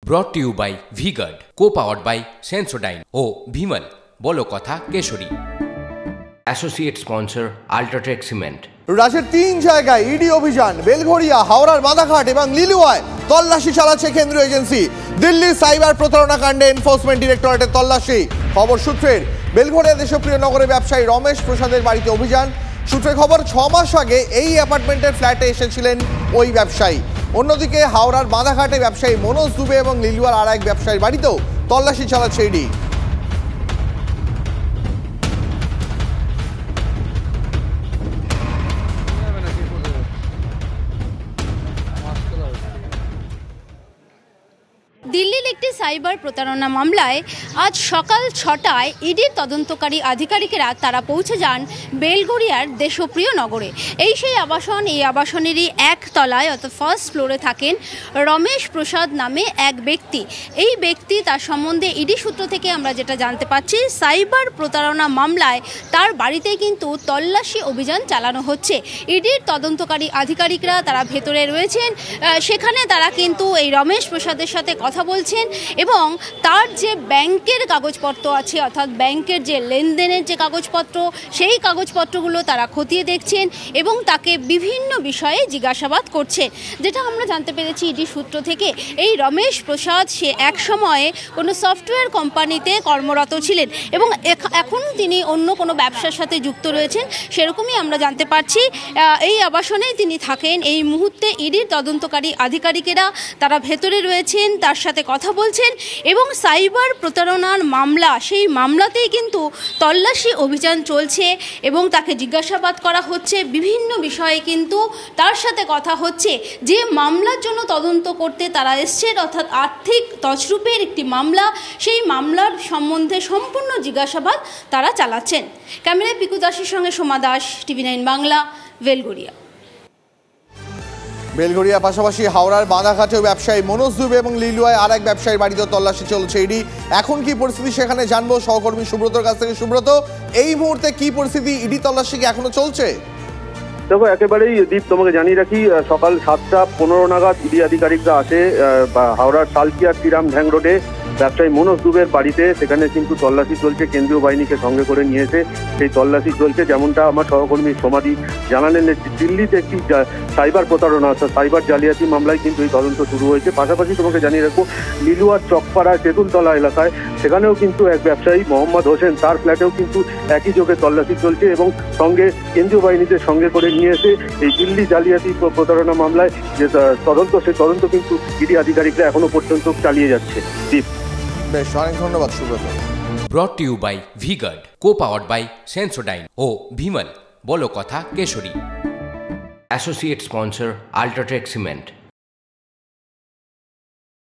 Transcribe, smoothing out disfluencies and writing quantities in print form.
brought to you by V-Guard, co-powered by Sensodyne O Bhimal বলো কথা কেশরী। Associate sponsor UltraTech cement. রাজ্যের ৩ জায়গায় ইডি অভিযান, বেলঘড়িয়া, হাওড়ার বাঁধাঘাট এবং লিলুয়ায় তল্লাশি চালাচ্ছে কেন্দ্রীয় এজেন্সি। দিল্লির সাইবার প্রতারণা কাণ্ডে এনফোর্সমেন্ট ডিরেক্টরেটের তল্লাশি। খবর সূত্রের, বেলঘড়িয়া দেশপ্রিয় নগরে ব্যবসায়ী রমেশ প্রসাদের বাড়িতে অভিযান। সূত্রে খবর, 6 মাস আগে এই অ্যাপার্টমেন্টের ফ্ল্যাটে এসেছিলেন ওই ব্যবসায়ী। অন্যদিকে হাওড়ার বাঁধাঘাটে ব্যবসায়ী মনোজ দুবে এবং লিলুয়ার আর এক ব্যবসায়ীর বাড়িতেও তল্লাশি চালাচ্ছে ইডি। দিল্লির একটি সাইবার প্রতারণা মামলায় আজ সকাল 6টায় ইডির তদন্তকারী আধিকারিকেরা তারা পৌঁছে যান বেলঘড়িয়ার দেশপ্রিয় নগরে। এই সেই আবাসন, এই আবাসনেরই এক তলায় অর্থাৎ ফার্স্ট ফ্লোরে থাকেন রমেশ প্রসাদ নামে এক ব্যক্তি। এই ব্যক্তি, তার সম্বন্ধে ইডি সূত্র থেকে আমরা যেটা জানতে পাচ্ছি, সাইবার প্রতারণা মামলায় তার বাড়িতে কিন্তু তল্লাশি অভিযান চালানো হচ্ছে। ইডির তদন্তকারী আধিকারিকরা তারা ভেতরে রয়েছেন, সেখানে তারা কিন্তু এই রমেশ প্রসাদের সাথে কথা বলছেন এবং তার যে ব্যাংকের কাগজপত্র আছে, অর্থাৎ ব্যাংকের যে লেনদেনের যে কাগজপত্র, সেই কাগজপত্রগুলো তারা খতিয়ে দেখছেন এবং তাকে বিভিন্ন বিষয়ে জিজ্ঞাসাবাদ করছেন। যেটা আমরা জানতে পেরেছি ইডি সূত্র থেকে, এই রমেশ প্রসাদ সে এক সময়ে কোনো সফটওয়্যার কোম্পানিতে কর্মরত ছিলেন এবং এখন তিনি অন্য কোনো ব্যবসার সাথে যুক্ত রয়েছেন, সেরকমই আমরা জানতে পারছি। এই আবাসনেই তিনি থাকেন। এই মুহূর্তে ইডির তদন্তকারী আধিকারিকেরা তারা ভেতরে রয়েছেন, তার সাথে কথা বলছেন এবং সাইবার প্রতারণার মামলা, সেই মামলাতেই কিন্তু তল্লাশি অভিযান চলছে এবং তাকে জিজ্ঞাসাবাদ করা হচ্ছে বিভিন্ন বিষয়ে। কিন্তু তার সাথে কথা হচ্ছে যে মামলার জন্য তদন্ত করতে তারা এসছেন, অর্থাৎ আর্থিক তছরূপের একটি মামলা, সেই মামলার সম্বন্ধে সম্পূর্ণ জিজ্ঞাসাবাদ তারা চালাচ্ছেন। ক্যামেরায় পিকু দাসের সঙ্গে সোমা দাস, TV9 বাংলা, বেলঘড়িয়া। বেলঘড়িয়া পাশাপাশি হাওড়ার বাঁধাঘাটেও ব্যবসায়ী মনোজ দুবে এবং লিলুয়ায় আর এক ব্যবসায়ীর বাড়িতেও তল্লাশি চলছে ইডি। এখন কি পরিস্থিতি সেখানে জানবো সহকর্মী সুব্রতর কাছ থেকে। সুব্রত, এই মুহূর্তে কি পরিস্থিতি? ইডি তল্লাশি কি এখনো চলছে? দেখো, একেবারেই দীপ, তোমাকে জানিয়ে রাখি, সকাল 7টা 15 নাগাদ ইডি আধিকারিকরা আসে হাওড়ার সালকিয়া শ্রীরাম ঢ্যাং রোডে ব্যবসায়ী মনোজ দুবের বাড়িতে। সেখানে কিন্তু তল্লাশি চলছে, কেন্দ্রীয় বাহিনীকে সঙ্গে করে নিয়েছে সেই তল্লাশি চলছে। যেমনটা আমার সহকর্মী সমাধি জানালেন, দিল্লিতে একটি সাইবার প্রতারণা অর্থাৎ সাইবার জালিয়াতি মামলায় কিন্তু এই তদন্ত শুরু হয়েছে। পাশাপাশি তোমাকে জানিয়ে রাখবো, লিলুয়ার চকপাড়া তেঁতুলতলা এলাকায় সেখানেও কিন্তু এক ব্যবসায়ী মোহাম্মদ হোসেন, তার ফ্ল্যাটেও কিন্তু একই যোগে তল্লাশি চলছে এবং সঙ্গে কেন্দ্রীয় বাহিনীদের সঙ্গে করে নিয়ে এসে এই দিল্লি জালিয়াতি প্রতারণা মামলায় যে তদন্ত, সেই তদন্ত কিন্তু ইডি আধিকারিকরা এখনো পর্যন্ত চালিয়ে যাচ্ছে। দীপ, বেশ, অনেক ধন্যবাদ Subrata. brought to you by V-Guard, co-powered by Sensodyne O Bhimal বলো কথা কেশরী। Associate sponsor UltraTech cement.